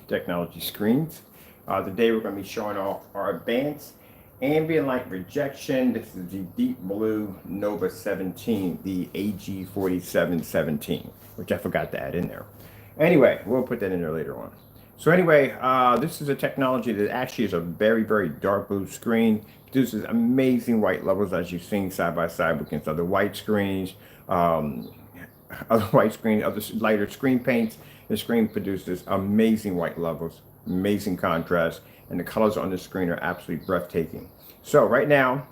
Technology screens. Today we're going to be showing off our advanced ambient light rejection. This is the Deep Blue Nova 17, the AG4717, which I forgot to add in there. Anyway, we'll put that in there later on. So anyway, this is a technology that actually is a very, very dark blue screen. Produces amazing white levels as you've seen side by side against other white screens, other lighter screen paints. The screen produces amazing white levels, amazing contrast, and the colors on the screen are absolutely breathtaking. So right now,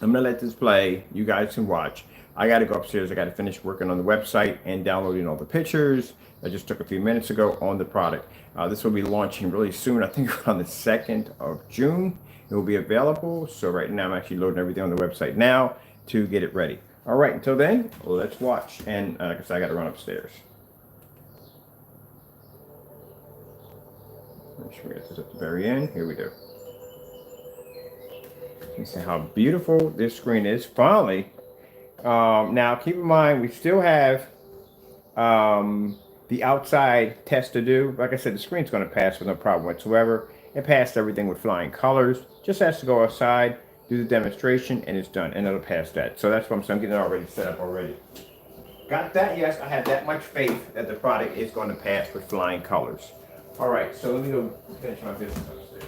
I'm gonna let this play. You guys can watch. I gotta go upstairs. I gotta finish working on the website and downloading all the pictures. I just took a few minutes ago on the product. This will be launching really soon. I think on the 2nd of June. It will be available. So right now I'm actually loading everything on the website now to get it ready. All right, until then, let's watch. And like I said, I gotta run upstairs. Make sure we get this at the very end. Here we go. You see how beautiful this screen is. Finally. Now, keep in mind, we still have the outside test to do. Like I said, the screen's going to pass with no problem whatsoever. It passed everything with flying colors. Just has to go outside, do the demonstration, and it's done. And it'll pass that. So that's what I'm saying. I'm getting it already set up already. Got that? Yes, I have that much faith that the product is going to pass with flying colors. All right, so let me go finish my business upstairs.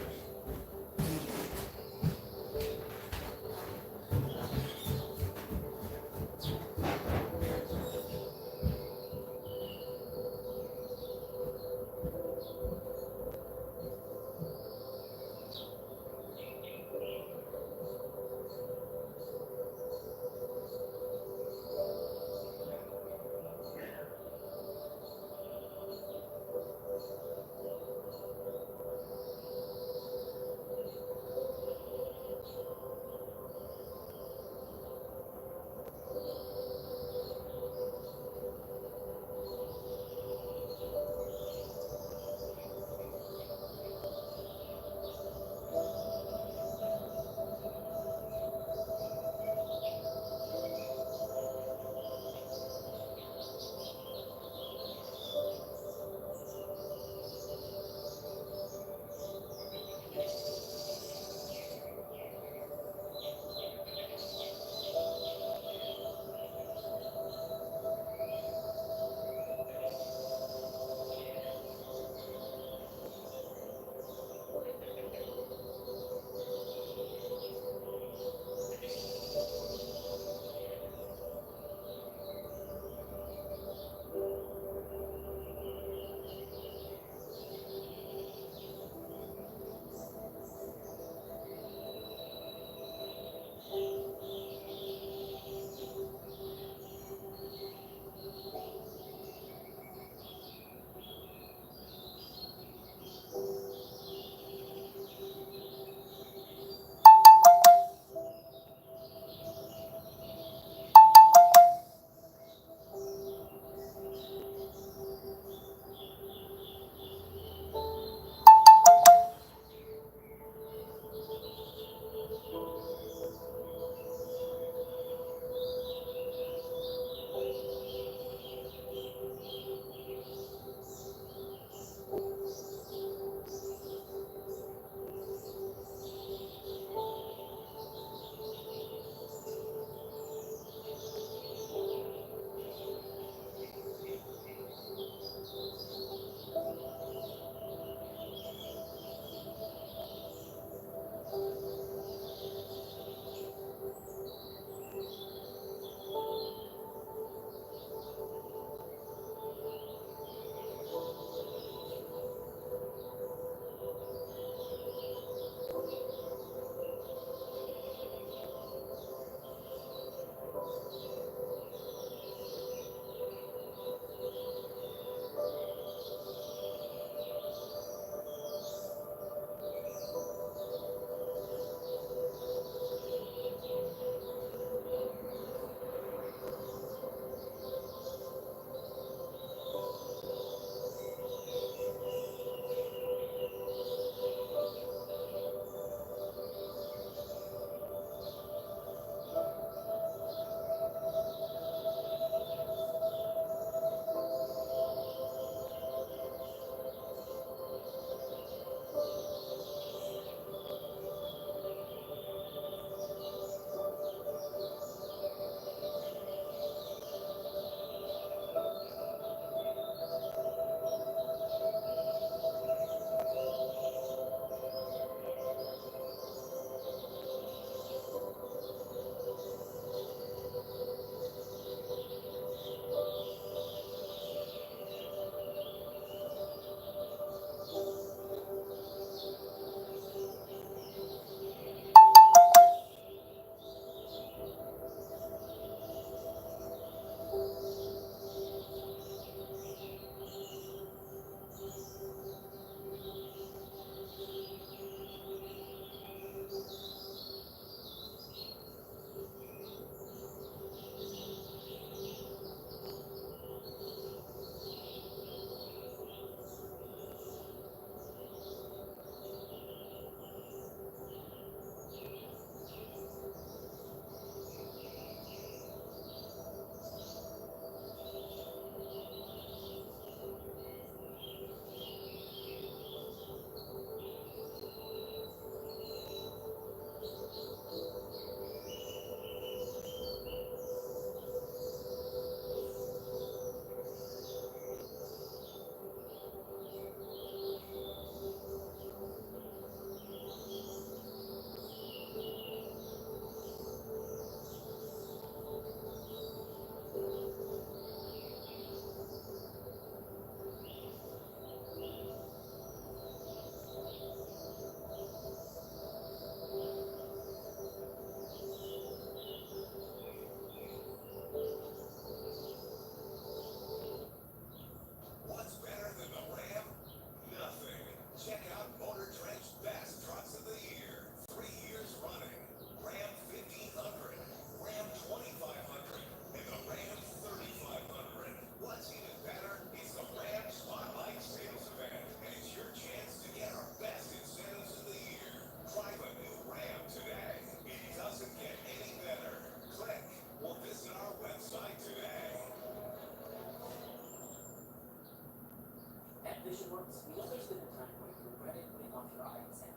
sports, you know there's been a time where you regretted putting off your eye exam.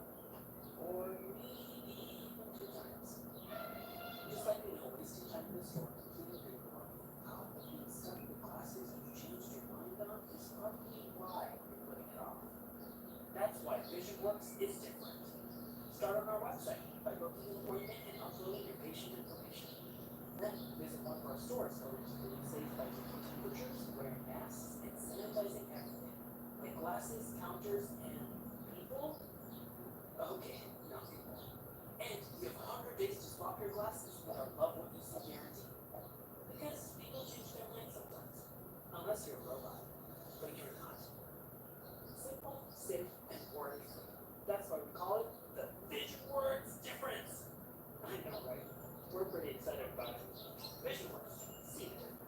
Or maybe even 2 times. Just let me know wasting time in the store completing paperwork how being stuck with classes you've changed your mind on is probably why you're putting it off. That's why VisionWorks is different. Start on our website by booking an appointment and uploading your patient information. Then visit one of our stores where we're keeping safe by taking temperatures, wearing masks, and sanitizing everything. Like glasses, counters, and people? Okay, not people. And you have 100 days to swap your glasses with our Love What You See guarantee. Because people change their minds sometimes. Unless you're a robot. But you're not. Simple, safe, and worry-free. That's why we call it the VisionWorks difference. I know, right? We're pretty excited about it. VisionWorks. See the difference.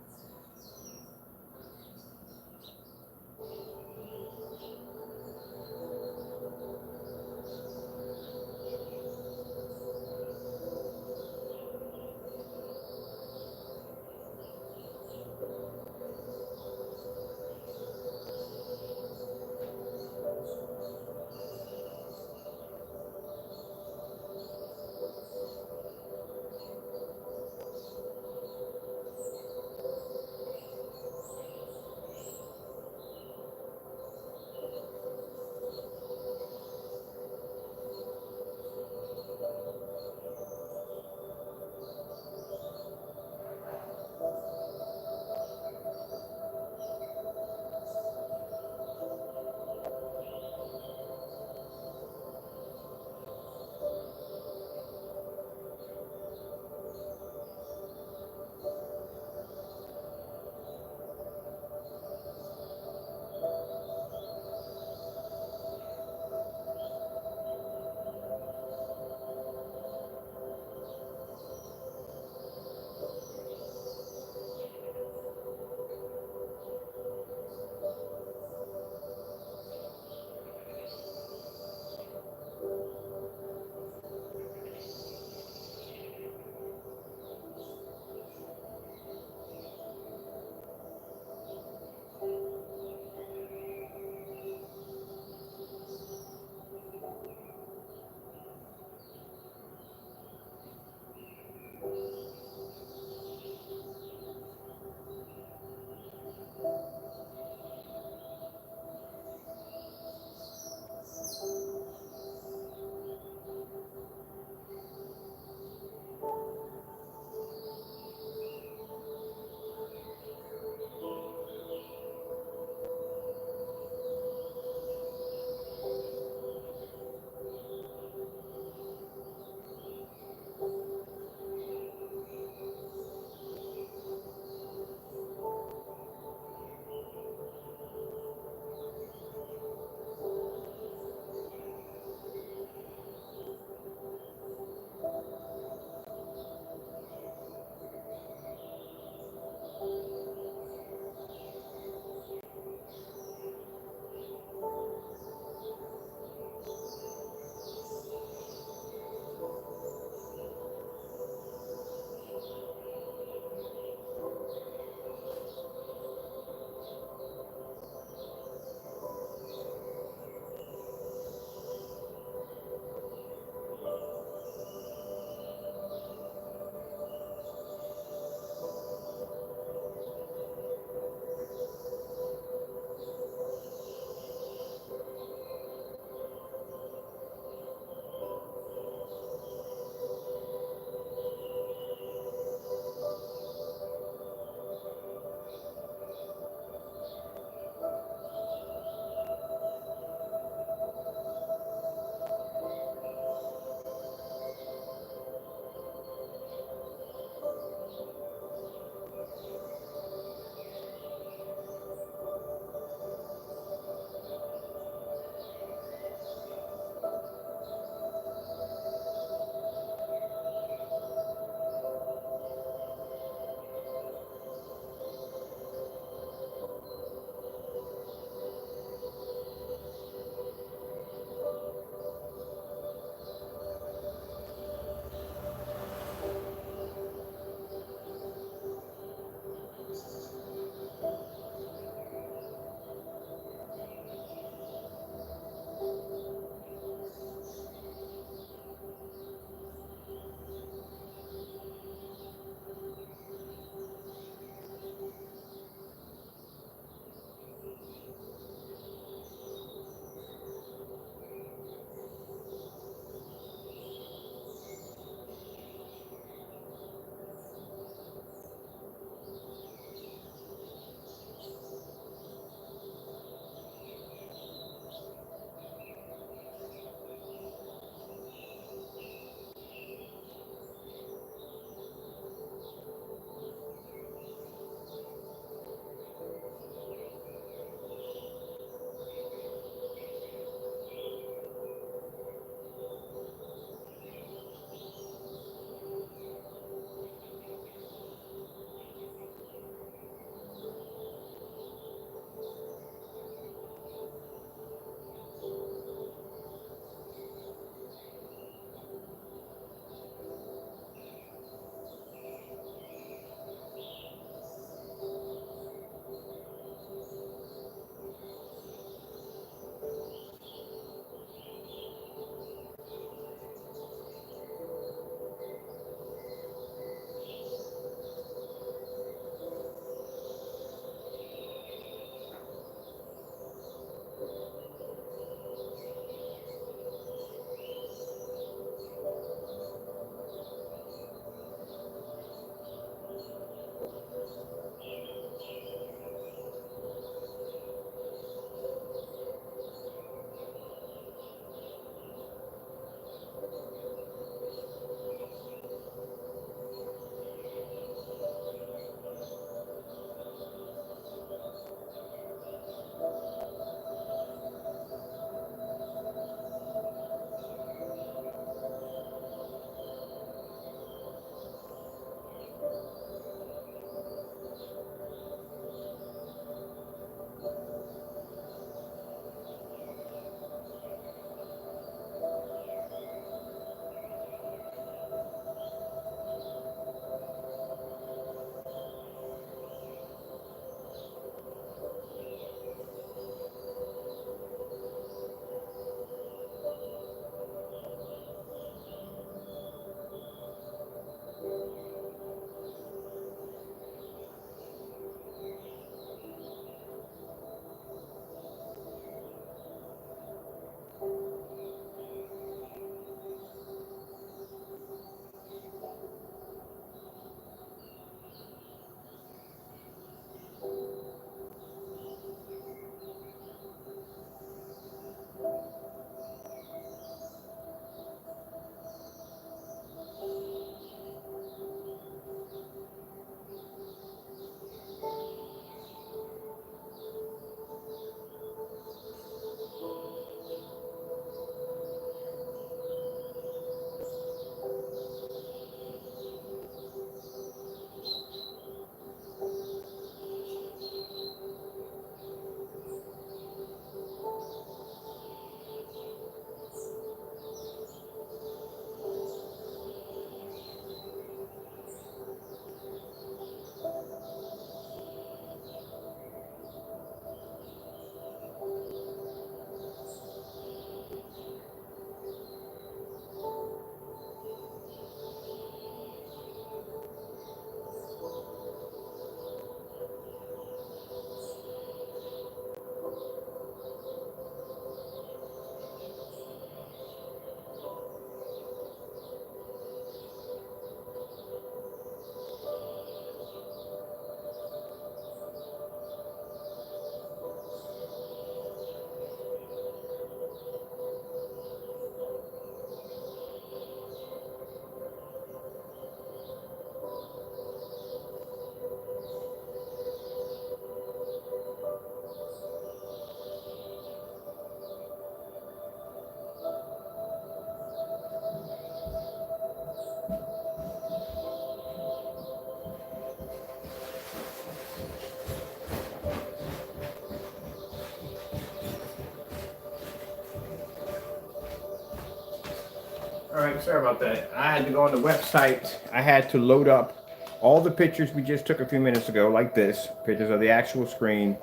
All right, sorry about that. I had to go on the website. I had to load up all the pictures we just took a few minutes ago, like this, pictures of the actual screen.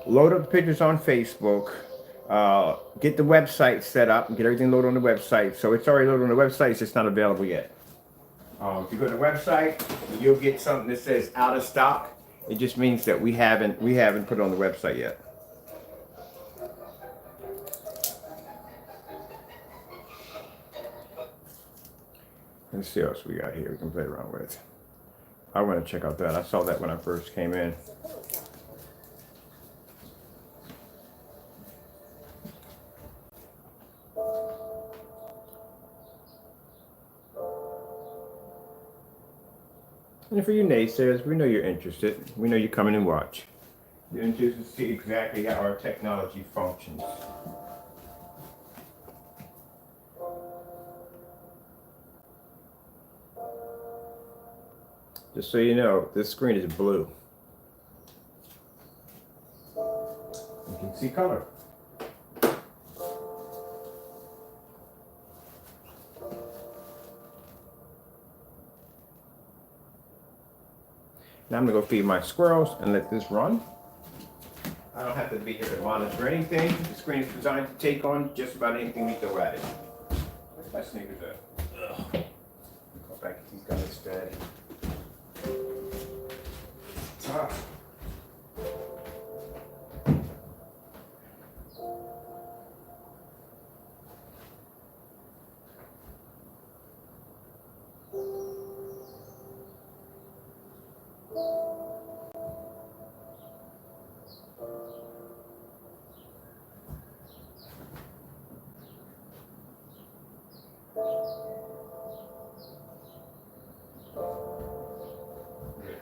Load up the pictures on Facebook. Get the website set up and get everything loaded on the website. So it's already loaded on the website, it's just not available yet. If you go to the website, you'll get something that says out of stock. It just means that we haven't put it on the website yet. Let's see what else we got here we can play around with. I want to check out that. I saw that when I first came in. And for you naysayers, we know you're interested. We know you come in and watch. You're interested to see exactly how our technology functions. Just so you know, this screen is blue. You can see color. Now I'm gonna go feed my squirrels and let this run. I don't have to be here to monitor anything. The screen is designed to take on just about anything we throw at it. Where's my sneakers at? Ugh. Go back to these guys instead. Ah.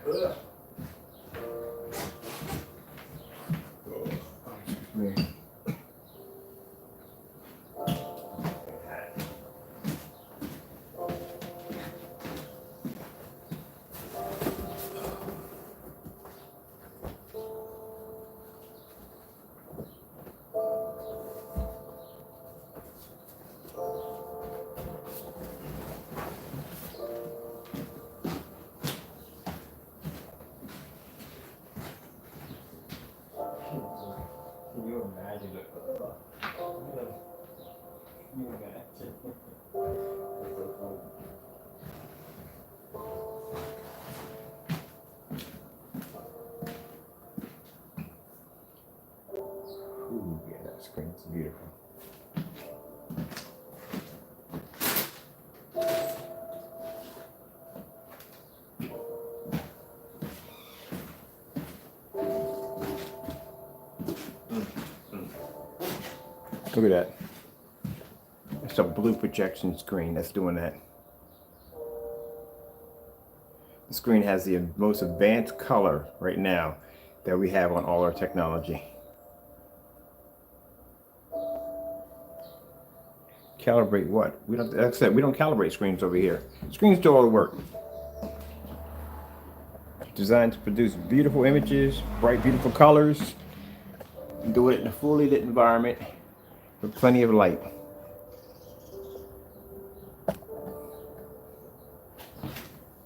Ugh. Me. Can you imagine it? Can you imagine? Ooh, yeah, that screen's beautiful. Look at that. It's a blue projection screen that's doing that. The screen has the most advanced color right now that we have on all our technology. Calibrate what? We don't, like I said, we don't calibrate screens over here. Screens do all the work. Designed to produce beautiful images, bright, beautiful colors. Do it in a fully lit environment with plenty of light.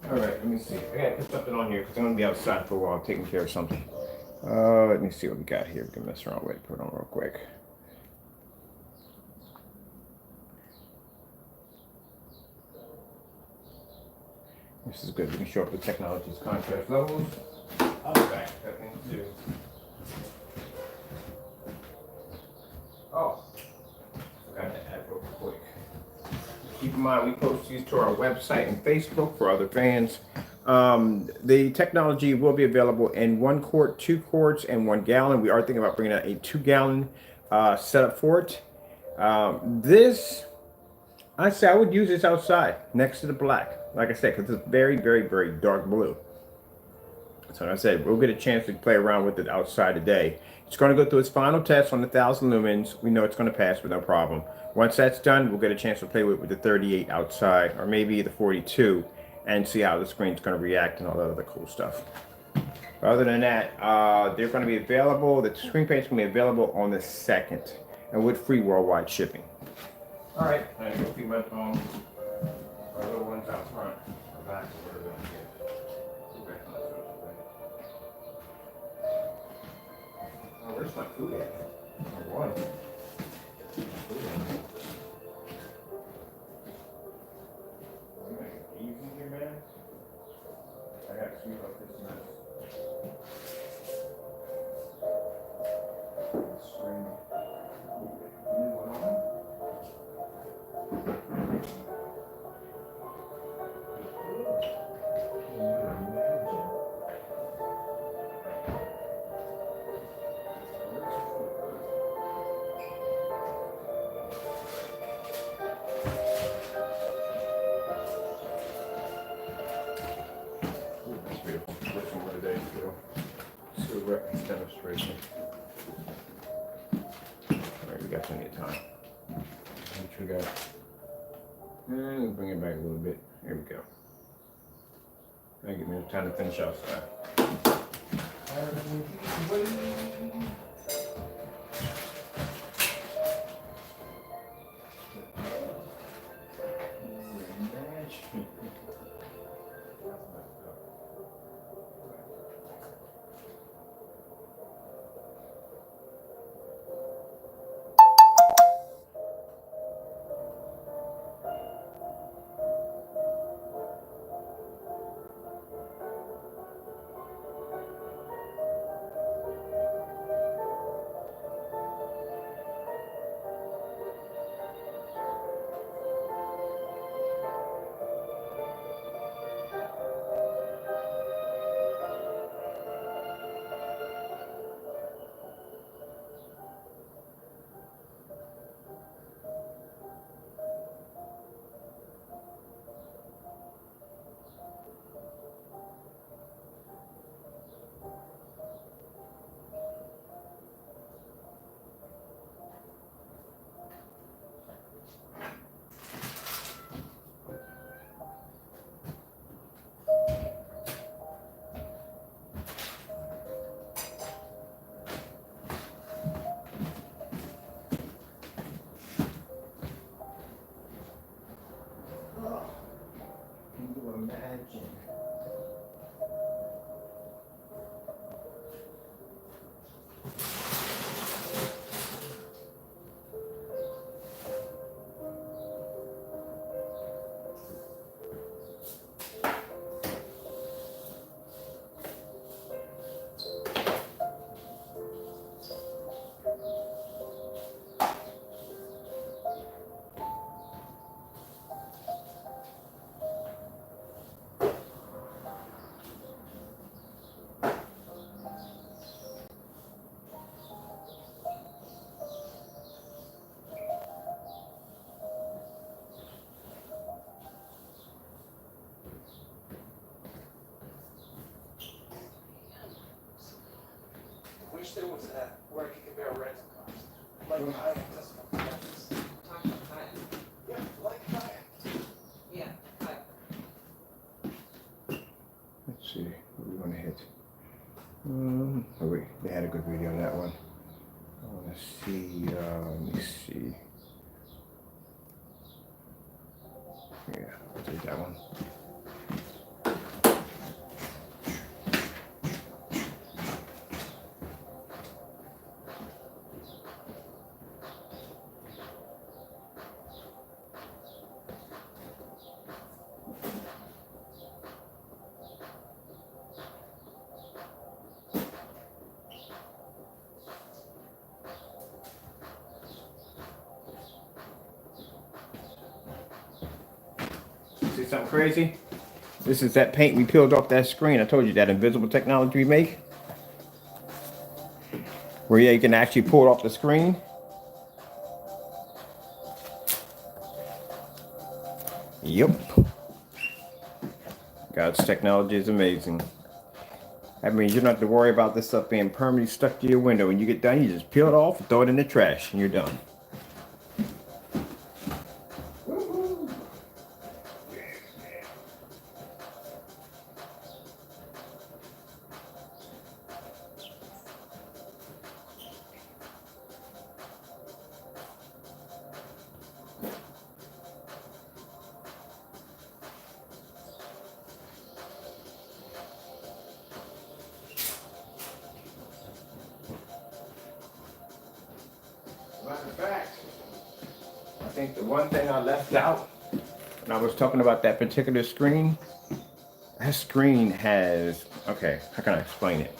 All right, let me see. I gotta put something on here because I'm gonna be outside for a while taking care of something. Let me see what we got here. We can mess around with it. Put it on real quick. This is good. We can show up the technology's contrast levels. I'll be back. That thing too. Oh, forgot to add real quick. Keep in mind, we post these to our website and Facebook for other fans. The technology will be available in 1 quart, 2 quarts, and 1 gallon. We are thinking about bringing out a 2-gallon setup for it. This, I'd say I would use this outside next to the black. Like I said, because it's very, very, very dark blue. So like I said, we'll get a chance to play around with it outside today. It's going to go through its final test on the 1,000 lumens. We know it's going to pass with no problem. Once that's done, we'll get a chance to play with the 38 outside, or maybe the 42, and see how the screen's going to react and all that other cool stuff. Other than that, they're going to be available. The screen paint's going to be available on the 2nd, and with free worldwide shipping. All right, I'm going to feed my phone. little ones out front, or back, or whatever they get. Back on the sofa. Oh, where's my food at? Number one. Easy here, man. I gotta sweep up this mess. Screen. New one on. That's beautiful. Listen what it is, Bill. Still reference demonstration. Alright, we got plenty of time. What we got? And bring it back a little bit. Here we go. That'll give me time to finish outside. Can you imagine? Wish there was where you could bear rental cars. Like kayak, that's what I'm Talking about kayak. Yeah, like kayak. Yeah, kayak. Let's see, what we want to hit. Oh wait, they had a good video on that one. I want to see, let me see. Yeah, I'll take that one. See something crazy? This is that paint we peeled off that screen. I told you that invisible technology we make. Where yeah, you can actually pull it off the screen. Yep. God's technology is amazing. That means you don't have to worry about this stuff being permanently stuck to your window. When you get done, you just peel it off, throw it in the trash, and you're done. think the one thing I left out when I was talking about that particular screen, that screen has, okay, how can I explain it?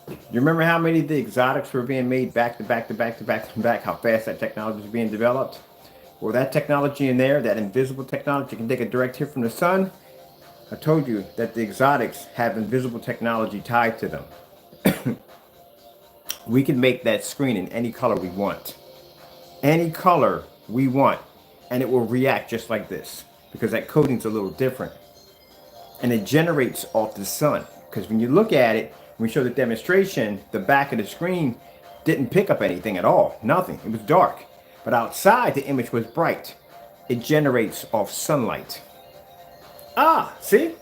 You remember how many of the exotics were being made back to back to back to back to back, how fast that technology is being developed? Well, that technology in there, that invisible technology, can take a direct hit from the sun. I told you that the exotics have invisible technology tied to them. We can make that screen in any color we want. Any color we want. And it will react just like this. Because that coating's a little different. And it generates off the sun. Because when you look at it, when we show the demonstration, the back of the screen didn't pick up anything at all. Nothing. It was dark. But outside, the image was bright. It generates off sunlight. Ah, see?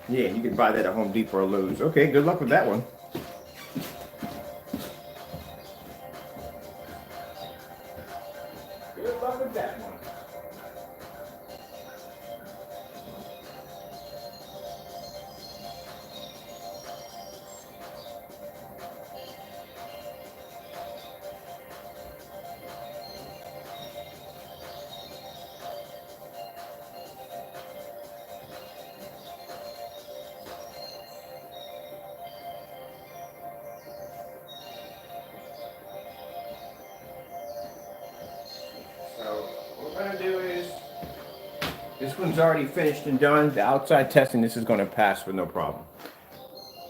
Yeah, you can buy that at Home Depot or Lowe's. Okay, good luck with that one. Good luck with that one. So what we're gonna do is, this one's already finished and done. The outside testing, this is gonna pass with no problem.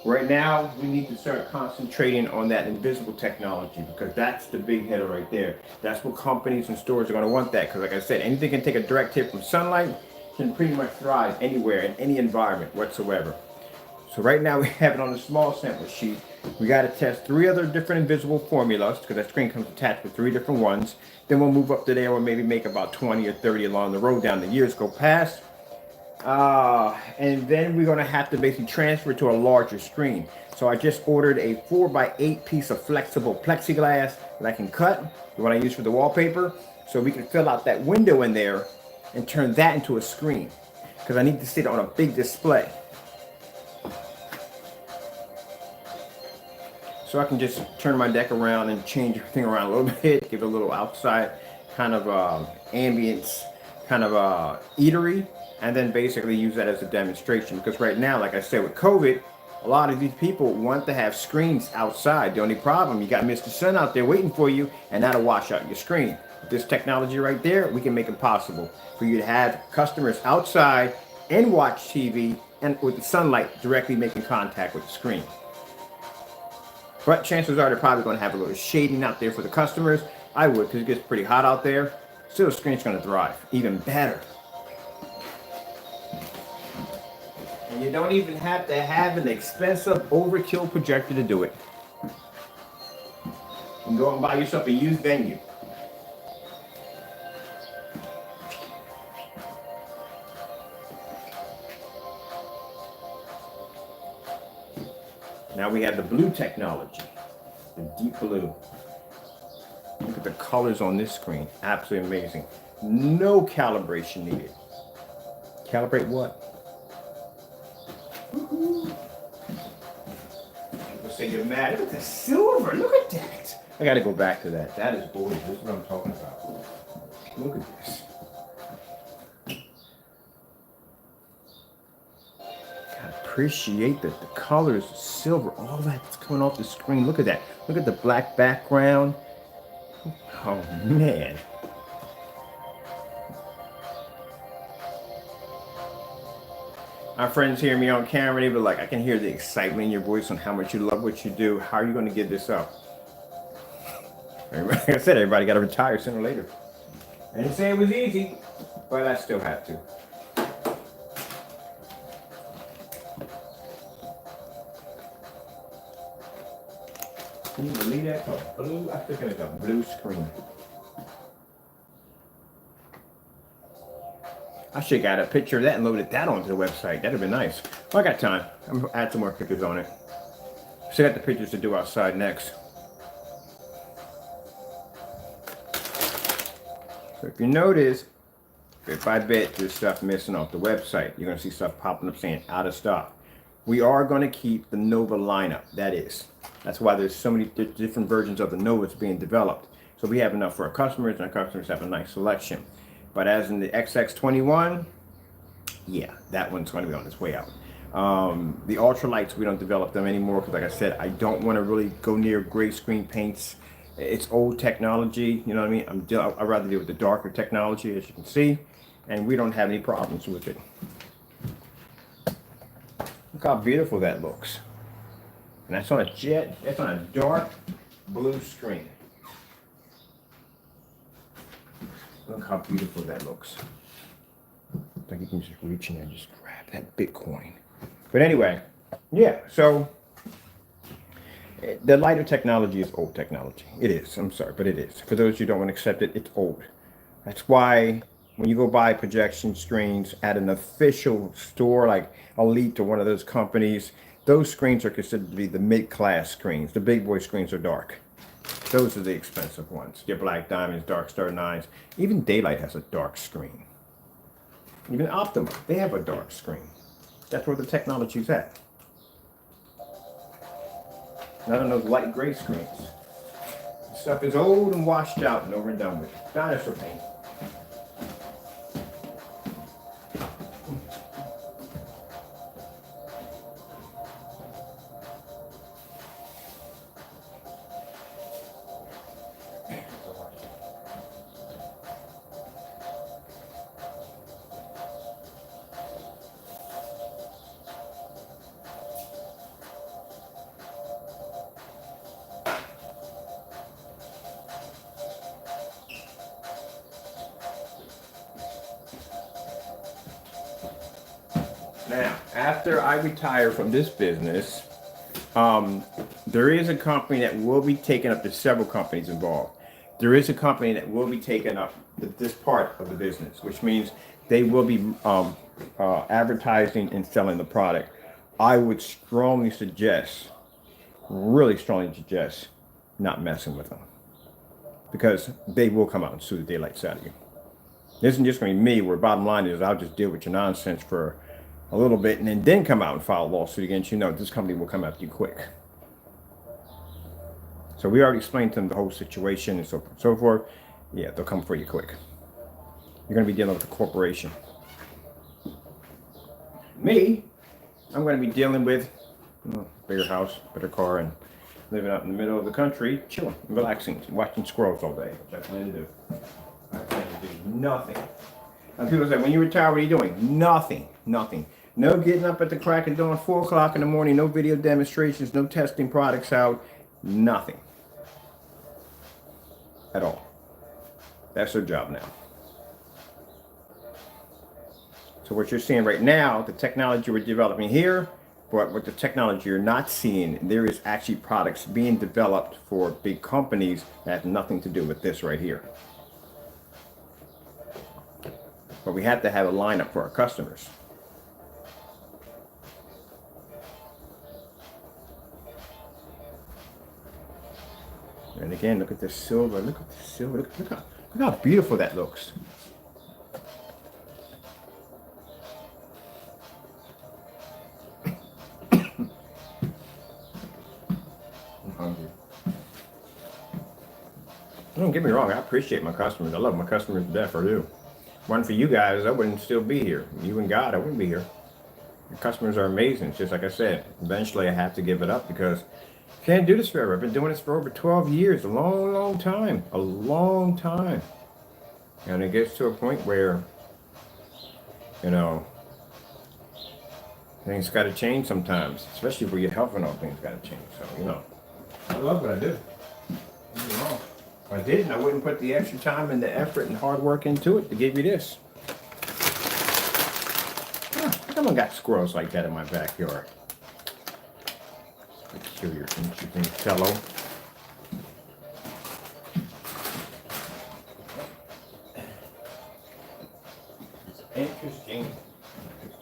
Right now, we need to start concentrating on that invisible technology because that's the big hitter right there. That's what companies and stores are gonna want that because like I said, anything can take a direct hit from sunlight, can pretty much thrive anywhere in any environment whatsoever. So right now we have it on a small sample sheet. We got to test 3 other different invisible formulas because that screen comes attached with 3 different ones. Then we'll move up to there. We'll maybe make about 20 or 30 along the road down the years go past. And then we're going to have to basically transfer to a larger screen. So I just ordered a 4x8 piece of flexible plexiglass that I can cut, the one I use for the wallpaper, so we can fill out that window in there and turn that into a screen because I need to sit on a big display. So I can just turn my deck around and change everything around a little bit, give it a little outside kind of ambience, kind of eatery, and then basically use that as a demonstration. Because right now, like I said, with COVID, a lot of these people want to have screens outside. The only problem, you got Mr. Sun out there waiting for you, and that'll wash out your screen. With this technology right there, we can make it possible for you to have customers outside and watch TV, and with the sunlight directly making contact with the screen. But chances are they're probably going to have a little shading out there for the customers. I would, because it gets pretty hot out there. Still, the screen's going to thrive. Even better. And you don't even have to have an expensive overkill projector to do it. You can go and buy yourself a used venue. Now we have the blue technology, the deep blue. Look at the colors on this screen, absolutely amazing. No calibration needed. Calibrate what? People say you're mad. Look at the silver, look at that. I gotta go back to that. That is gorgeous, this is what I'm talking about. Look at this. Appreciate that the colors, silver, all that's coming off the screen. Look at that. Look at the black background. Oh man. Our friends hear me on camera, they be like, I can hear the excitement in your voice on how much you love what you do. How are you going to give this up? Like I said, everybody got to retire sooner or later. I didn't say it was easy, but I still have to. Can you believe that? A blue, I think it's a blue screen. I should have got a picture of that and loaded that onto the website. That'd have been nice. Well, I got time. I'm gonna add some more pictures on it. Still got the pictures to do outside next. So if you notice, bit by bit, there's stuff missing off the website. You're gonna see stuff popping up saying out of stock. We are gonna keep the Nova lineup. That's why there's so many different versions of the Novas being developed. So we have enough for our customers, and our customers have a nice selection. But as in the XX21, yeah, that one's going to be on its way out. The ultralights, we don't develop them anymore because, like I said, I don't want to really go near gray screen paints. It's old technology, you know what I mean? I'd rather deal with the darker technology, as you can see, and we don't have any problems with it. Look how beautiful that looks. And that's on a dark blue screen. Look how beautiful that looks. Like you can just reach in there and just grab that Bitcoin. But anyway, yeah, so the lighter technology is old technology. It is, I'm sorry, but it is. For those who don't want to accept it, it's old. That's why when you go buy projection screens at an official store like Elite or one of those companies, those screens are considered to be the mid-class screens. The big boy screens are dark. Those are the expensive ones. Your Black Diamonds, Dark Star 9s. Even Daylight has a dark screen. Even Optima, they have a dark screen. That's where the technology's at. Not on those light gray screens. The stuff is old and washed out and over and done with. Dinosaur paint. Now, after I retire from this business, there is a company that will be taking up, there's several companies involved. There is a company that will be taking up this part of the business, which means they will be advertising and selling the product. I would strongly suggest, really strongly suggest, not messing with them. Because they will come out and sue the daylights out of you. This isn't just going to be me, where bottom line is I'll just deal with your nonsense for a little bit and then come out and file a lawsuit against you. No, this company will come after you quick. So we already explained to them the whole situation and so forth and so forth. Yeah, they'll come for you quick. You're going to be dealing with a corporation. Me, I'm going to be dealing with bigger house, better car, and living out in the middle of the country, chilling, relaxing, watching squirrels all day, which I plan to do. I plan to do nothing. And people say, when you retire, what are you doing? Nothing. Nothing. No getting up at the crack of dawn, 4 o'clock in the morning, no video demonstrations, no testing products out, nothing. At all. That's their job now. So what you're seeing right now, the technology we're developing here, but with the technology you're not seeing, there is actually products being developed for big companies that have nothing to do with this right here. But we have to have a lineup for our customers. And again, look at the silver. Look at the silver. Look how beautiful that looks. I'm hungry. Don't get me wrong. I appreciate my customers. I love my customers to death. I do. One for you guys, I wouldn't still be here. You and God, I wouldn't be here. Your customers are amazing. It's just like I said, eventually I have to give it up because I can't do this forever. I've been doing this for over 12 years, a long, long time, a long time. And it gets to a point where, you know, things got to change sometimes, especially for your health and all things got to change. So, you know, I love what I do. Don't get me wrong. If I didn't, I wouldn't put the extra time and the effort and hard work into it to give you this. How come I got squirrels like that in my backyard? Peculiar, interesting fellow. Interesting,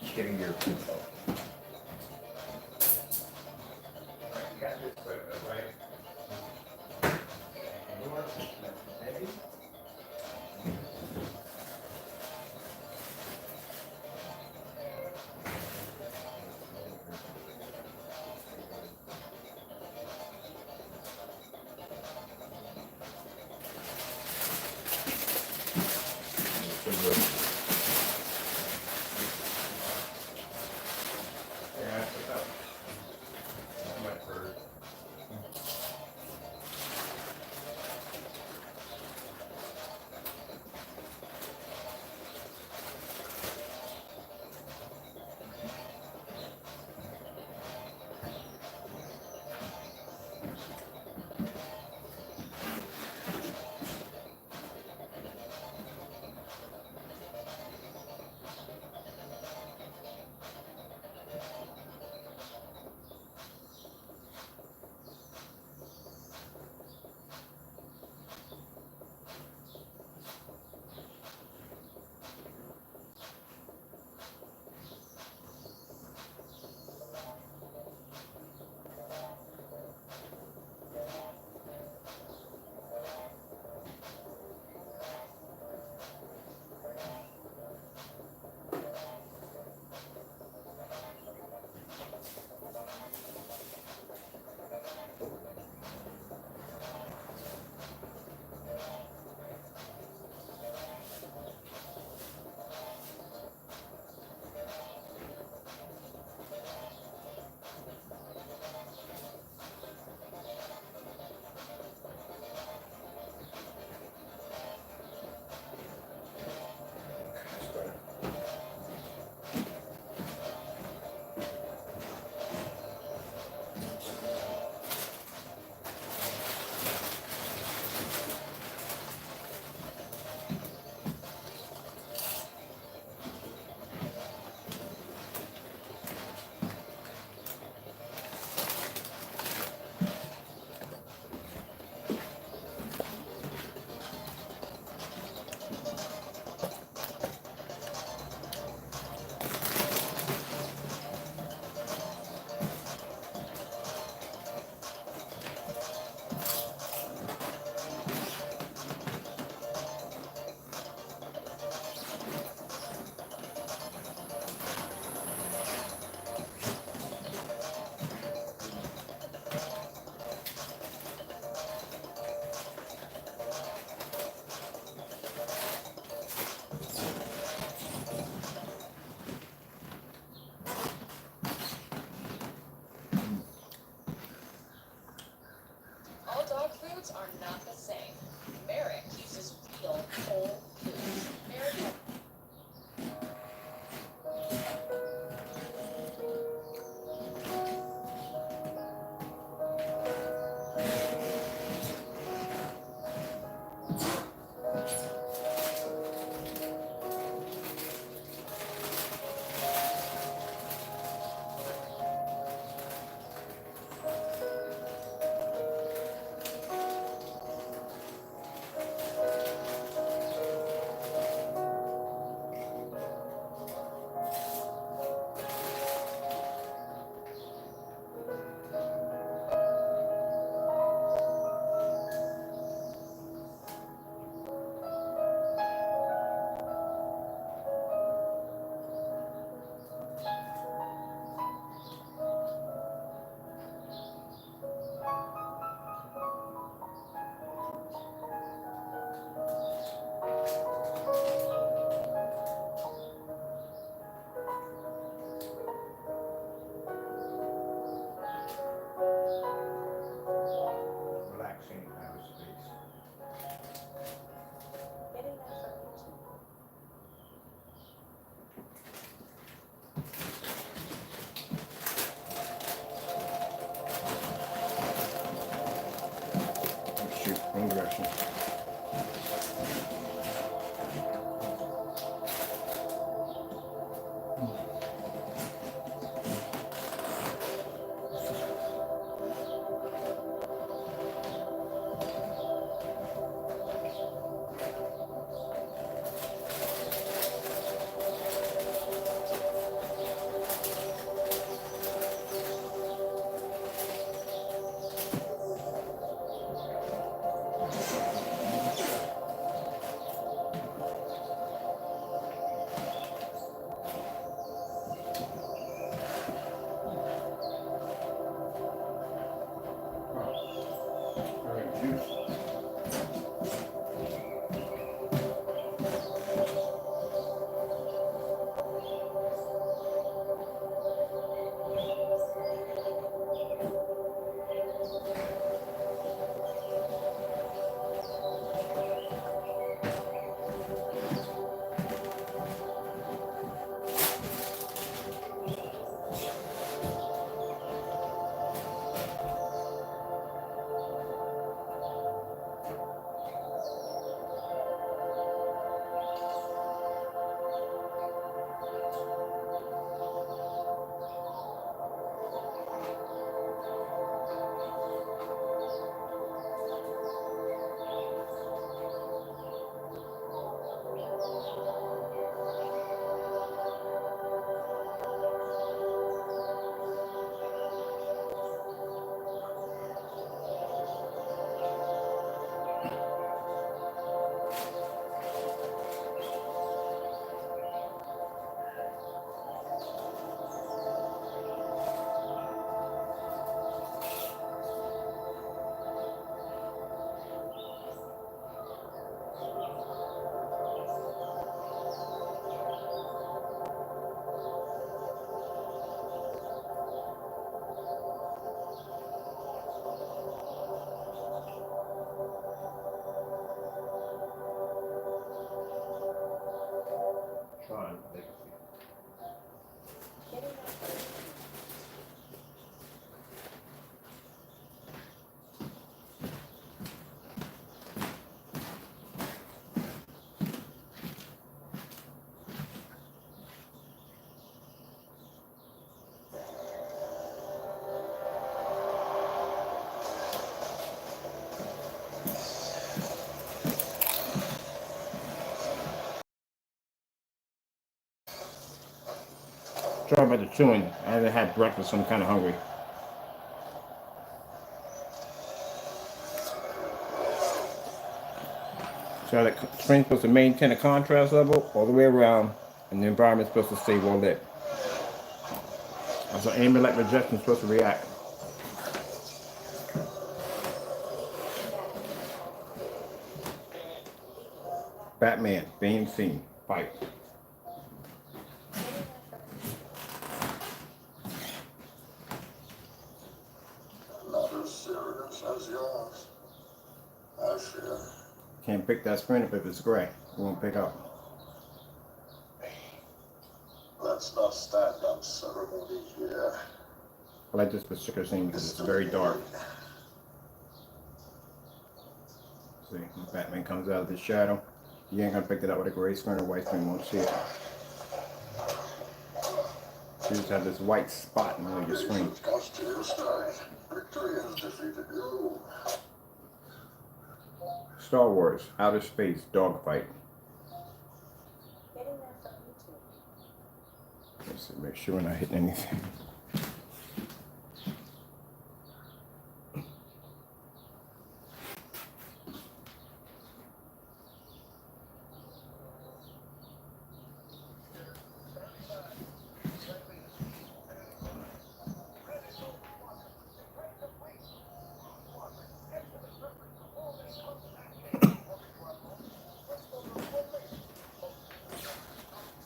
peculiar fellow. time they can see. Sorry about the chewing. I haven't had breakfast, so I'm kind of hungry. So the screen's supposed to maintain a contrast level all the way around, and the environment's supposed to stay well lit. So ambient light rejection is supposed to react. Batman, main scene, fight. Not as serious as yours, I fear. Can't pick that screen up if it's gray. It won't pick up. Let's not stand on ceremony here. I like this particular scene because it's very dark. See, when Batman comes out of the shadow. You ain't gonna pick it up with a gray screen or white screen, won't see it. You just have this white spot in the middle of your screen. Cost to your side. Victory has defeated you. Star Wars, Outer Space, Dogfight. Let's see, make sure we're not hitting anything.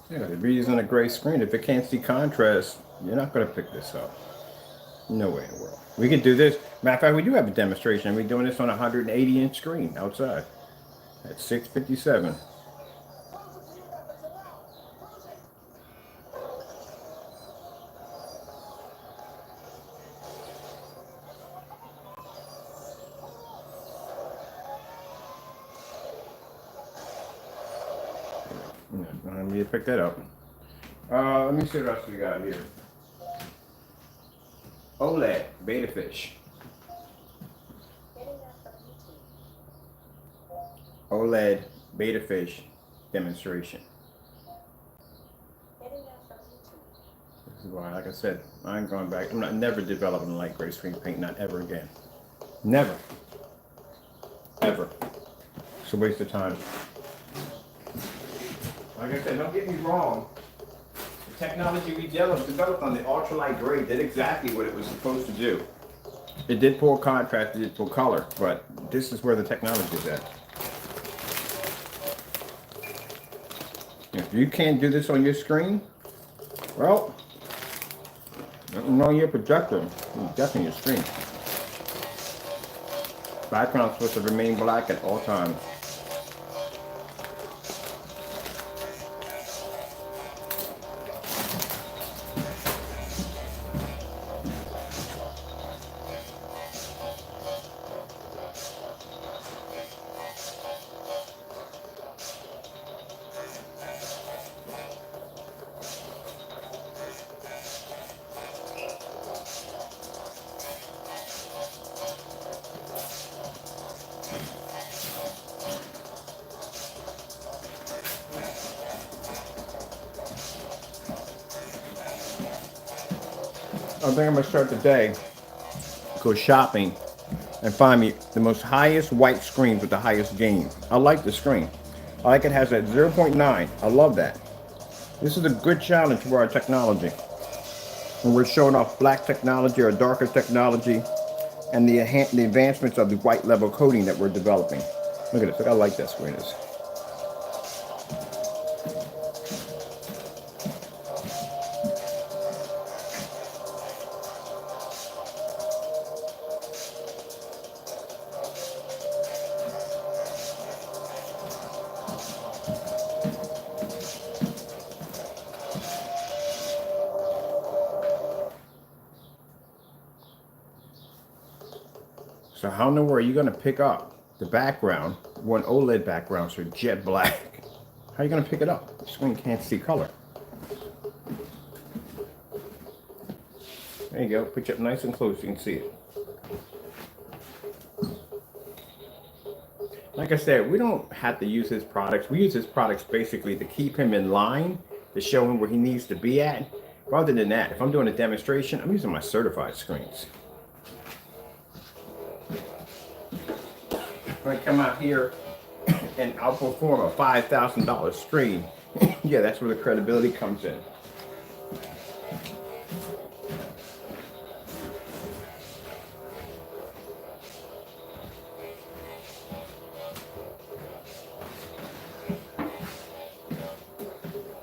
Yeah, the reason on a gray screen, if it can't see contrast, you're not going to pick this up. No way in the world. We can do this. Matter of fact, we do have a demonstration. We're doing this on a 180-inch screen outside at 657. I need to pick that up. Let me see what else we got here. OLED beta fish. OLED beta fish demonstration. This is why, like I said, I'm going back. I'm not never developing a light gray screen paint, not ever again. Never. Ever. It's a waste of time. Like I said, don't get me wrong. The technology we developed on the ultralight gray did exactly what it was supposed to do. It did pull contrast, it did pull color, but this is where the technology is at. If you can't do this on your screen, well, nothing wrong with your projector. It's definitely your screen. Background's supposed to remain black at all times. I think I'm gonna start today, go shopping, and find me the most highest white screens with the highest gain. I like the screen. I like it has that 0.9. I love that. This is a good challenge for our technology. When we're showing off black technology or darker technology and the advancements of the white level coating that we're developing. Look at this, look how light that screen is. So how in the world are you going to pick up the background when OLED backgrounds are jet black? How are you going to pick it up? The screen can't see color. There you go. Put you up nice and close so you can see it. Like I said, we don't have to use his products. We use his products basically to keep him in line, to show him where he needs to be at. Rather than that, if I'm doing a demonstration, I'm using my certified screens. If I come out here and outperform a $5,000 screen, yeah, that's where the credibility comes in.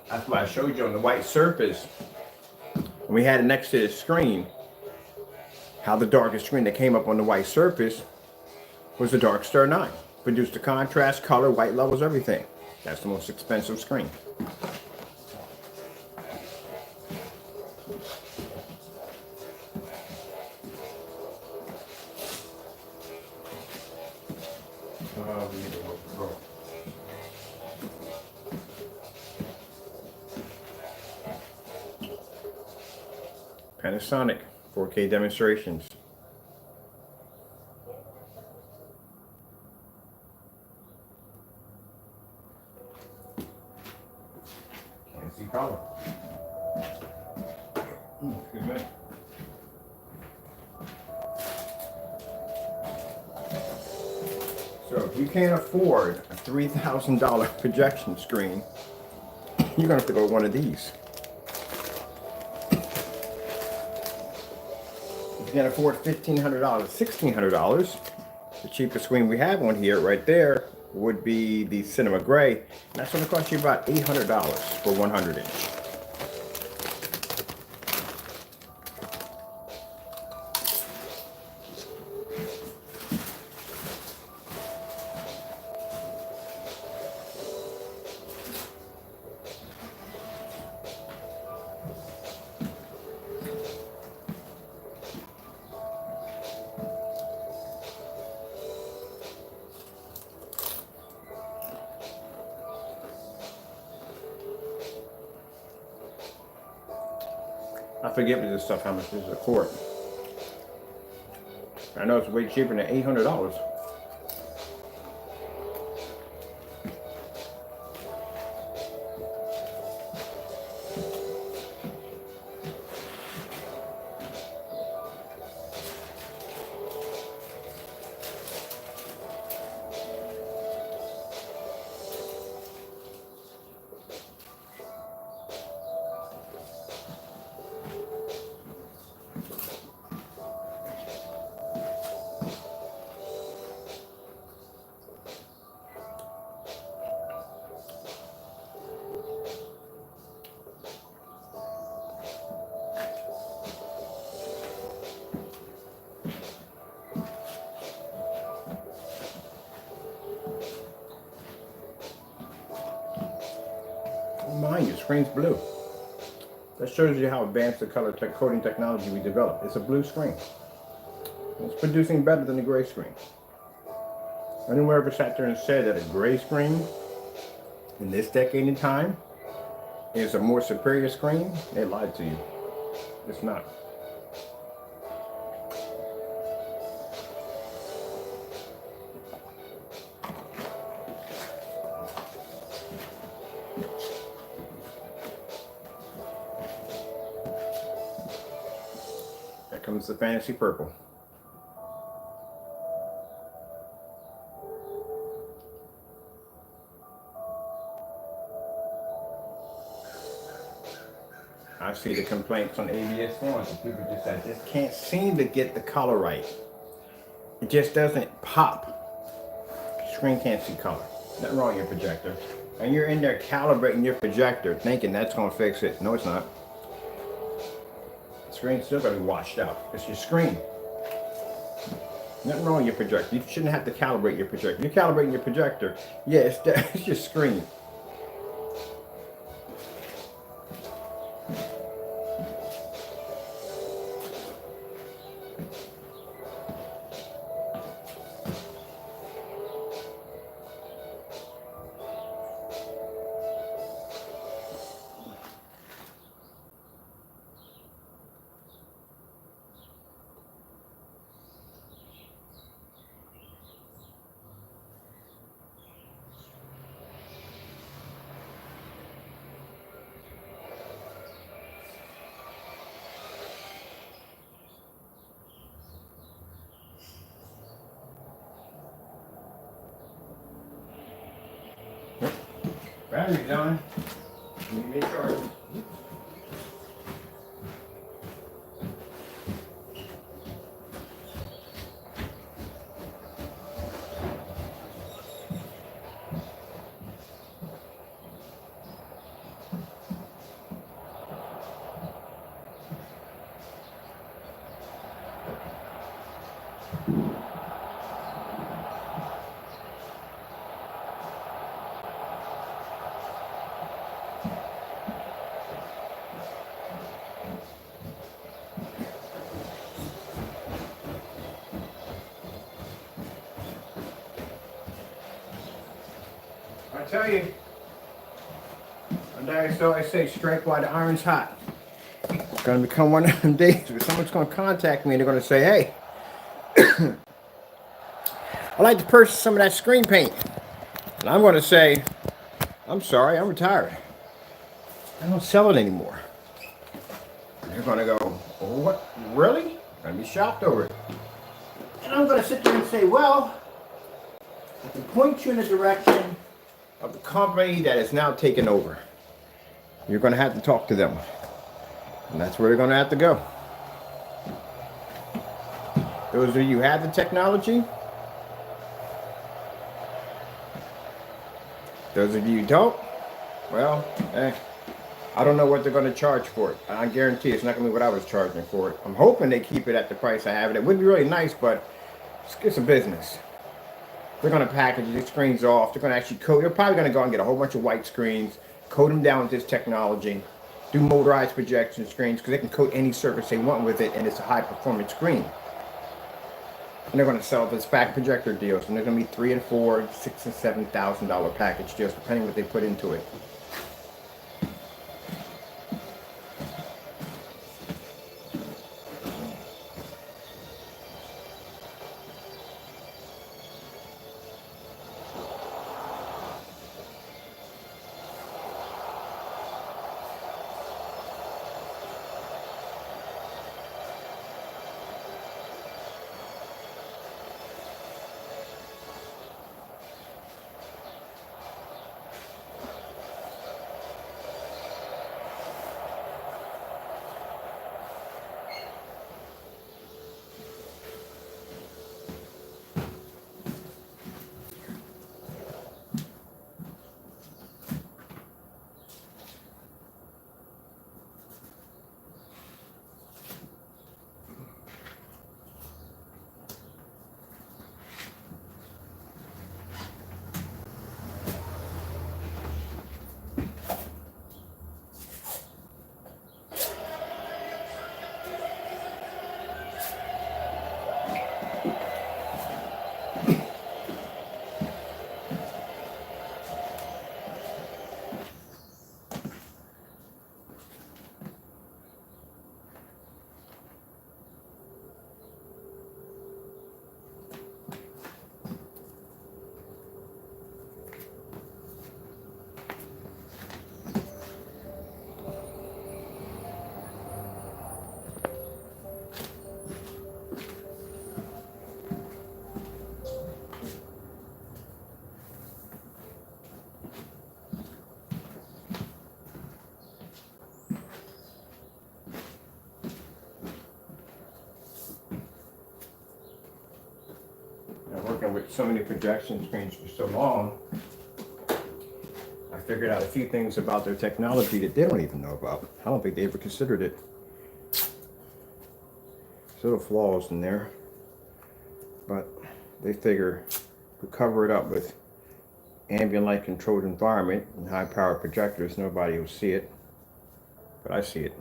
That's why I showed you on the white surface, when we had it next to the screen, how the darkest screen that came up on the white surface was the Darkstar 9. Produced the contrast, color, white levels, everything. That's the most expensive screen. We need to go. Panasonic 4K demonstrations. Can't see color. Excuse me. So if you can't afford a $3,000 projection screen, you're gonna have to go with one of these. If you can't afford $1,500, $1,600, the cheapest screen we have on here right there would be the Cinema Gray. And that's gonna cost you about $800 for 100 inch. I forget with this stuff how much this is a quart. I know it's way cheaper than $800. Mind you, screen's blue. That shows you how advanced the color coding technology we developed. It's a blue screen. It's producing better than the gray screen. Anyone ever sat there and said that a gray screen in this decade in time is a more superior screen? They lied to you. It's not. There comes the fancy purple. I see the complaints on ABS forums and people just can't seem to get the color right. It just doesn't pop. Screen can't see color. Nothing wrong with your projector. And you're in there calibrating your projector thinking that's going to fix it. No, it's not. The screen's still going to be washed out. It's your screen. Nothing wrong with your projector. You shouldn't have to calibrate your projector. You're calibrating your projector. Yeah, it's your screen. Battery's on. Let me charge. I tell you, I say, strike while the iron's hot. It's going to become one of them days where someone's going to contact me and they're going to say, hey, I'd like to purchase some of that screen paint. And I'm going to say, I'm sorry, I'm retired. I don't sell it anymore. And they're going to go, oh, what? Really? I'm going to be shocked over it. And I'm going to sit there and say, well, I can point you in the direction of the company that is now taken over. You're going to have to talk to them. And that's where they're going to have to go. Those of you who have the technology, those of you who don't, well, I don't know what they're going to charge for it. I guarantee it's not going to be what I was charging for it. I'm hoping they keep it at the price I have it. It would be really nice, but it's a business. They're going to package these screens off. They're going to actually coat. They're probably going to go and get a whole bunch of white screens, coat them down with this technology, do motorized projection screens, because they can coat any surface they want with it, and it's a high-performance screen. And they're going to sell this back projector deals, and they're going to be $3,000 and $4,000, $6,000 and $7,000 package deals, depending what they put into it. Working with so many projection screens for so long, I figured out a few things about their technology that they don't even know about. I don't think they ever considered it. There's little flaws in there, but they figure to cover it up with ambient light controlled environment and high power projectors, nobody will see it, but I see it.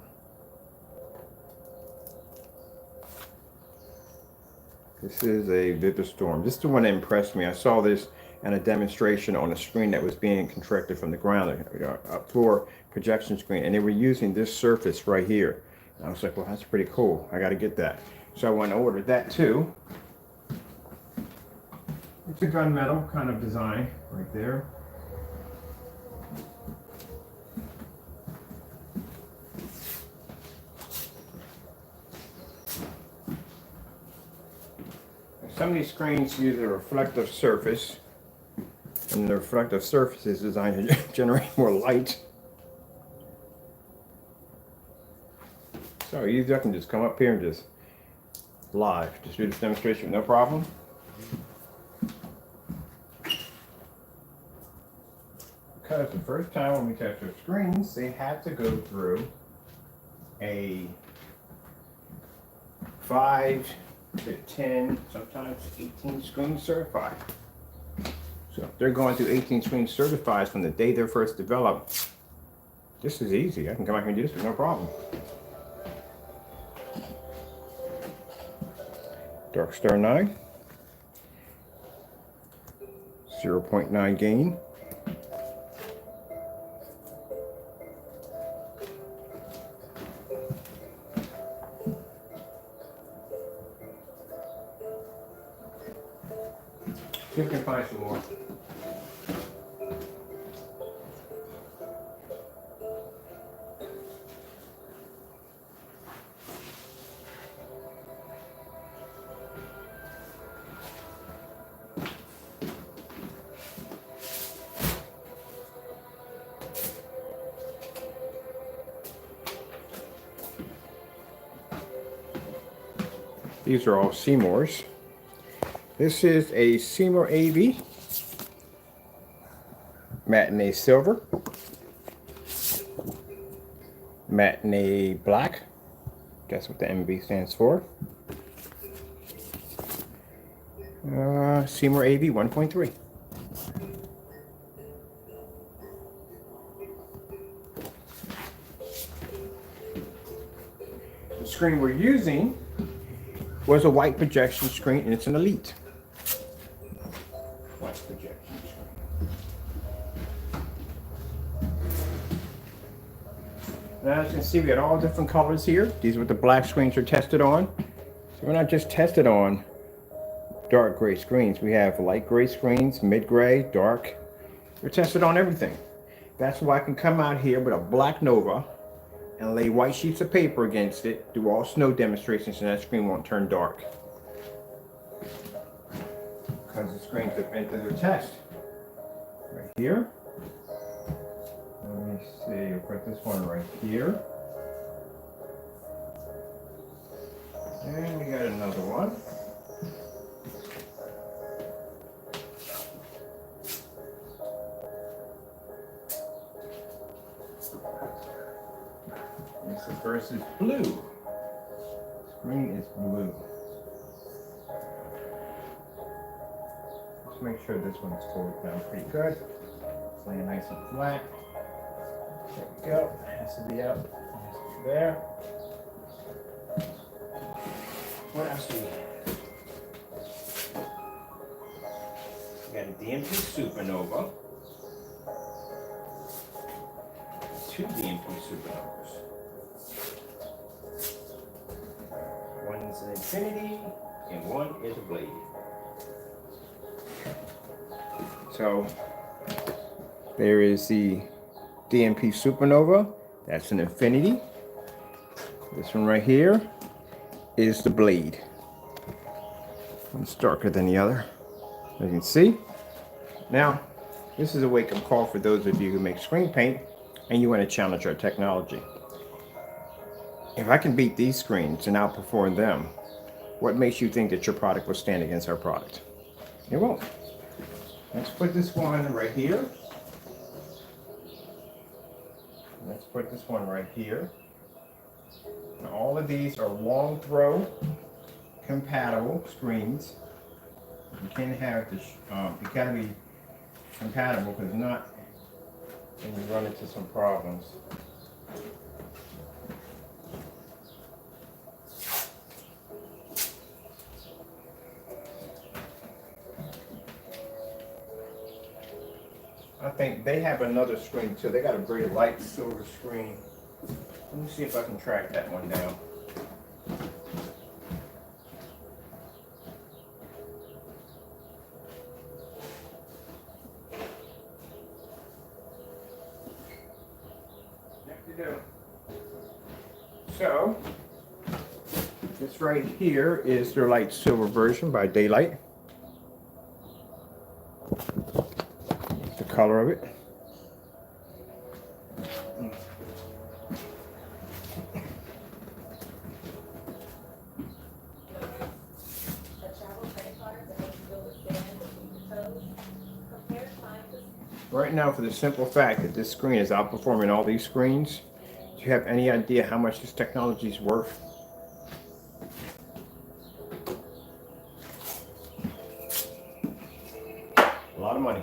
This is a Vivistorm. This is the one that impressed me. I saw this in a demonstration on a screen that was being constructed from the ground, a floor projection screen, and they were using this surface right here. And I was like, well, that's pretty cool. I got to get that. So I went and ordered that too. It's a gunmetal kind of design right there. Some of these screens use a reflective surface And the reflective surface is designed to generate more light. So easy, I can just come up here and just just do this demonstration, no problem. Because the first time when we test their screens, they had to go through a 5 to 10, sometimes 18 screen certified. So if they're going through 18 screen certified from the day they're first developed, this is easy. I can come out here and do this with no problem. Dark Star 9, 0.9 gain. See if we can find some more. These are all Seymours. This is a Seymour AV Matinee Silver, Matinee Black, that's what the MB stands for, Seymour AV 1.3. The screen we're using was a white projection screen, and it's an Elite. White projection screen. Now, as you can see, we got all different colors here. These are what the black screens are tested on. So we're not just tested on dark gray screens. We have light gray screens, mid gray, dark. We're tested on everything. That's why I can come out here with a black Nova and lay white sheets of paper against it, do all snow demonstrations, and that screen won't turn dark. Because the screens have been through their test. Right here. Let me see, we'll put this one right here. And we got another one. This versus blue. Screen is blue. Let's make sure this one's folded down pretty good. It's laying nice and flat. There we go. Has to be up. Has to be there. What else do we have? We got a DMP Supernova. Two DMP Supernovas. One is an Infinity and one is a Blade. So there is the DMP Supernova. That's an Infinity. This one right here is the Blade. One's darker than the other, as you can see. Now, this is a wake-up call for those of you who make screen paint and you want to challenge our technology. If I can beat these screens and outperform them, what makes you think that your product will stand against our product? It won't. Let's put this one right here. Let's put this one right here. Now, all of these are long throw compatible screens. You can't have this, you gotta be compatible, because not, and you run into some problems. I think they have another screen too. They got a very light silver screen. Let me see if I can track that one down. So, this right here is their light silver version by Daylight. color of it. Right now, for the simple fact that this screen is outperforming all these screens, do you have any idea how much this technology is worth? A lot of money.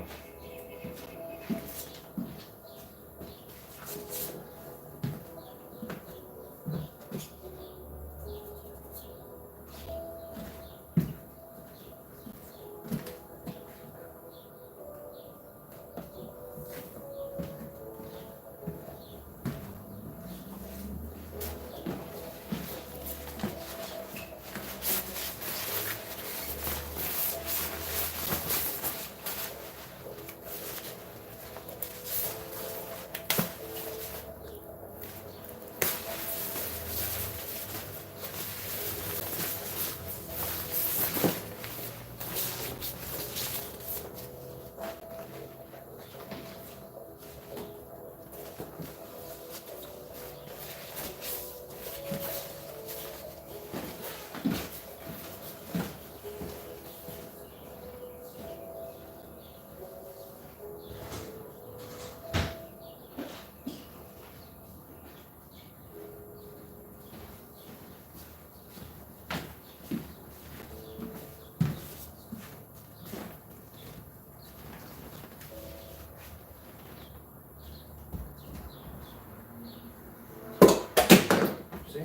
See?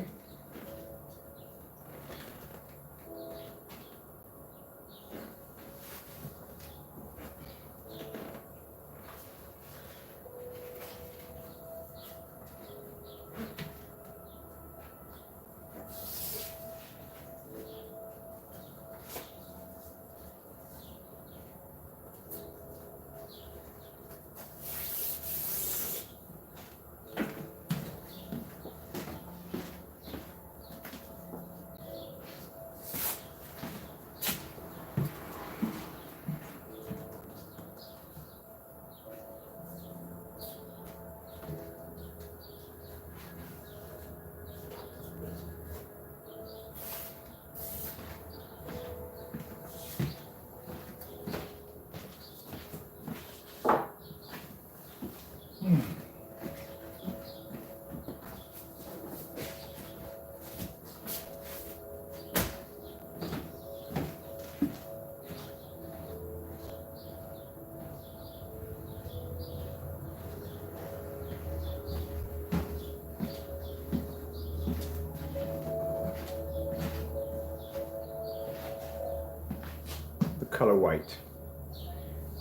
The color white.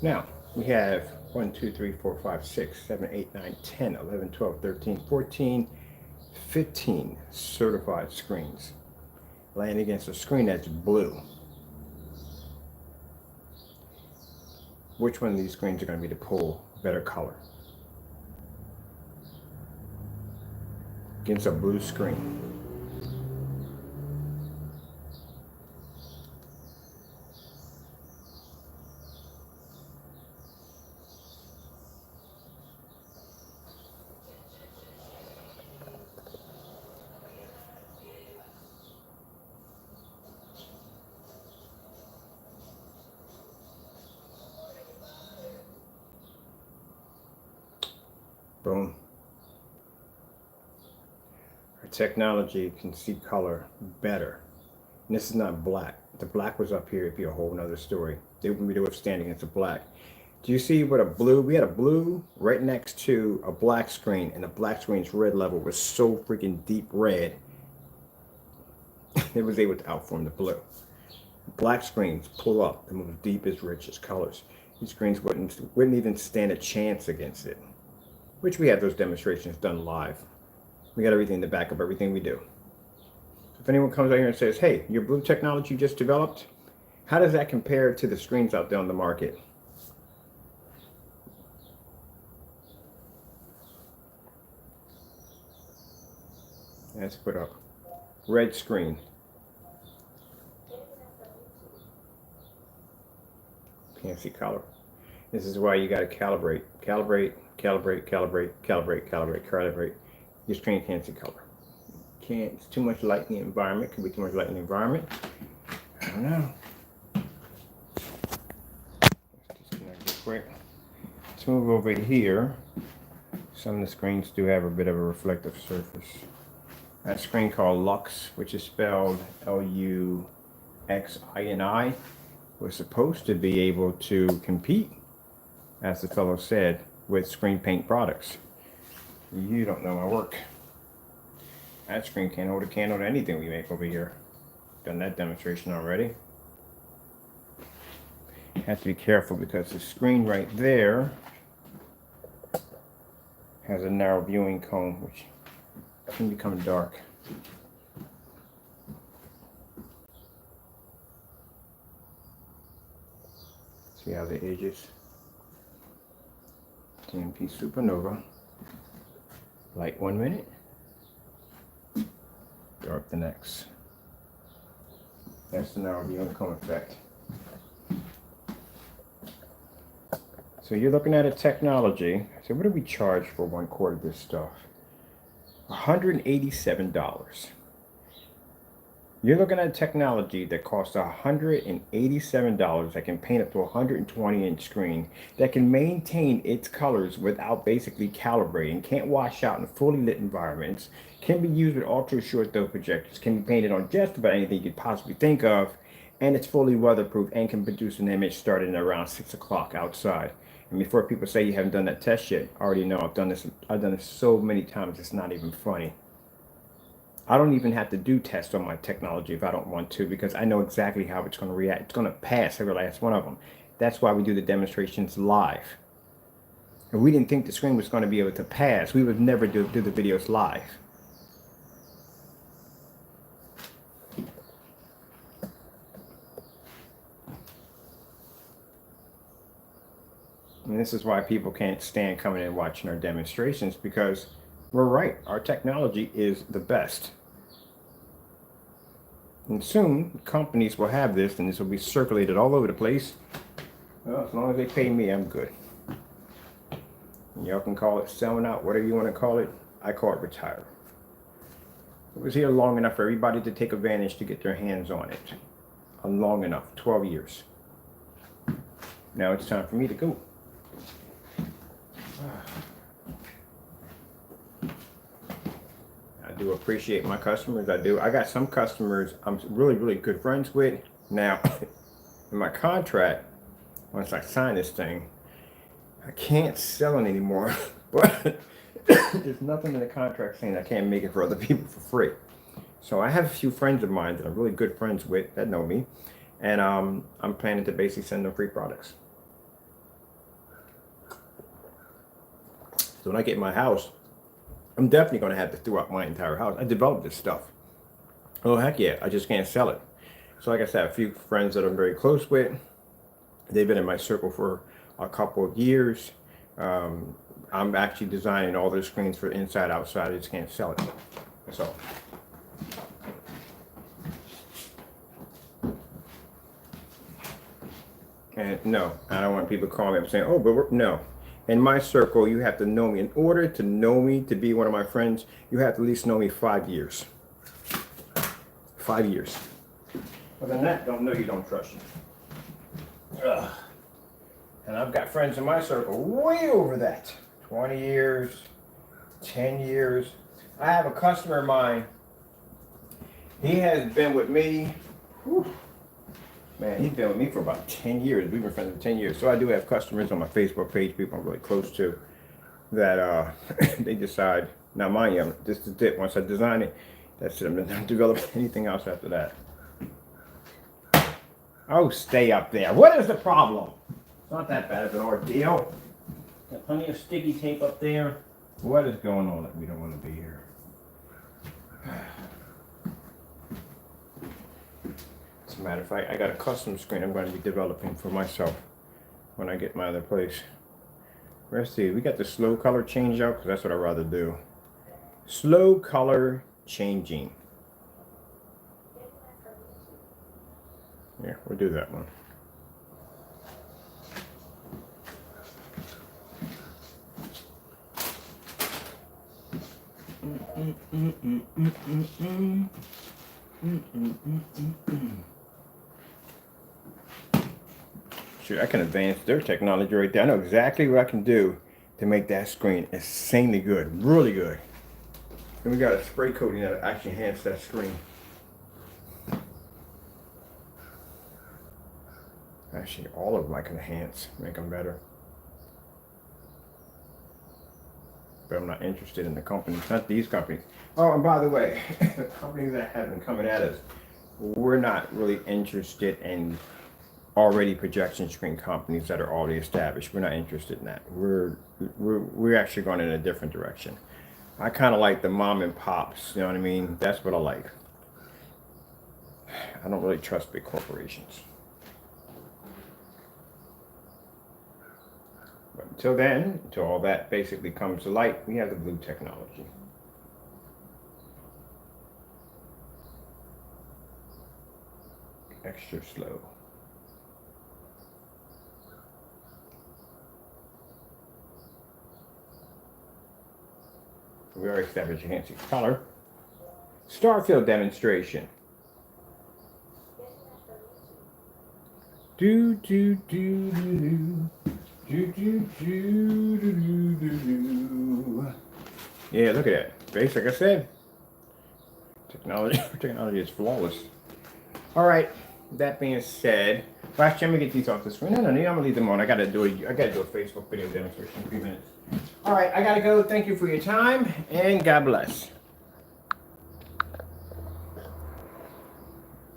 Now, we have 1, 2, 3, 4, 5, 6, 7, 8, 9, 10, 11, 12, 13, 14, 15 certified screens laying against a screen that's blue. Which one of these screens are going to be the pull better color? Against a blue screen. Boom. Our technology can see color better. And this is not black. If the black was up here, it'd be a whole nother story. They wouldn't be withstanding against the black. Do you see what a blue, we had a blue right next to a black screen, and the black screen's red level was so freaking deep red, it was able to outform the blue. Black screens pull up the most deepest, richest colors. These screens wouldn't even stand a chance against it. Which we had those demonstrations done live. We got everything to back up everything we do. So if anyone comes out here and says, hey, your blue technology you just developed, how does that compare to the screens out there on the market? Let's put up red screen. Can't see color. This is why you got to calibrate, calibrate, calibrate, calibrate, calibrate, calibrate, calibrate. Your screen can't see color. Can't. It's too much light in the environment. Could be too much light in the environment. I don't know. Let's disconnect real quick. Let's move over here. Some of the screens do have a bit of a reflective surface. That screen called Lux, which is spelled Luxini, was supposed to be able to compete, as the fellow said, with screen paint products. You don't know my work. That screen can't hold a candle to anything we make over here. Done that demonstration already. Have to be careful because the screen right there has a narrow viewing cone, which can become dark. See how the edges? TMP Supernova. Light 1 minute, dark the next. That's the narrow viewing cone effect. So you're looking at a technology. So what do we charge for 1 quart of this stuff? $187. You're looking at a technology that costs $187 that can paint up to a 120-inch screen, that can maintain its colors without basically calibrating, can't wash out in fully lit environments, can be used with ultra short throw projectors, can be painted on just about anything you could possibly think of, and it's fully weatherproof and can produce an image starting around 6 o'clock outside. And before people say you haven't done that test yet, I already know I've done this so many times it's not even funny. I don't even have to do tests on my technology if I don't want to, because I know exactly how it's going to react. It's going to pass every last one of them. That's why we do the demonstrations live. If we didn't think the screen was going to be able to pass, we would never do the videos live. And this is why people can't stand coming and watching our demonstrations, because we're right. Our technology is the best. And soon, companies will have this, and this will be circulated all over the place. Well, as long as they pay me, I'm good. Y'all can call it selling out, whatever you want to call it. I call it retire. It was here long enough for everybody to take advantage to get their hands on it. Long enough, 12 years. Now it's time for me to go. I do appreciate my customers. I do. I got some customers I'm really, really good friends with. Now, in my contract, once I sign this thing, I can't sell it anymore. But there's nothing in the contract saying I can't make it for other people for free. So I have a few friends of mine that I'm really good friends with that know me. And I'm planning to basically send them free products. So when I get my house, I'm definitely going to have to throw out my entire house. I developed this stuff. Oh, heck yeah. I just can't sell it. So like I said, a few friends that I'm very close with, they've been in my circle for a couple of years. I'm actually designing all their screens for inside, outside. I just can't sell it. That's all. And no, I don't want people calling me up saying, oh, but no. In my circle, you have to know me. In order to know me, to be one of my friends, you have to at least know me 5 years. 5 years. Other than that, don't know you, don't trust you. Ugh. And I've got friends in my circle way over that. 20 years, 10 years. I have a customer of mine. He has been with me. Whew, man, he's been with me for about 10 years. We've been friends for 10 years. So I do have customers on my Facebook page, people I'm really close to, that they decide, now mind you, this is it. Once I design it, that's it. I'm not developing anything else after that. Oh, stay up there. What is the problem? It's not that bad of an ordeal. Got plenty of sticky tape up there. What is going on that we don't want to be here? As a matter of fact, I got a custom screen I'm going to be developing for myself when I get my other place. Let's see, we got the slow color change out because that's what I'd rather do. Slow color changing. Yeah, we'll do that one. Sure, I can advance their technology right there. I know exactly what I can do to make that screen insanely good, really good. And we got a spray coating that actually enhance that screen. Actually, all of them I can enhance, make them better. But I'm not interested in the companies, not these companies. Oh, and by the way, the companies that have been coming at us, we're not really interested in already projection screen companies that are already established. We're not interested in that. We're actually going in a different direction. I kind of like the mom and pops, you know what I mean? That's what I like. I don't really trust big corporations. But until then, until all that basically comes to light, we have the blue technology. Extra slow. We already established enhancing color. Starfield demonstration. Do do do do do. Do, do, do, do, do, do, do. Yeah, look at that. Base, like I said. Technology is flawless. Alright, that being said, well, actually, let me get these off the screen. No, I'm gonna leave them on. I gotta do a Facebook video demonstration in 3 minutes. Alright, I gotta go. Thank you for your time, and God bless.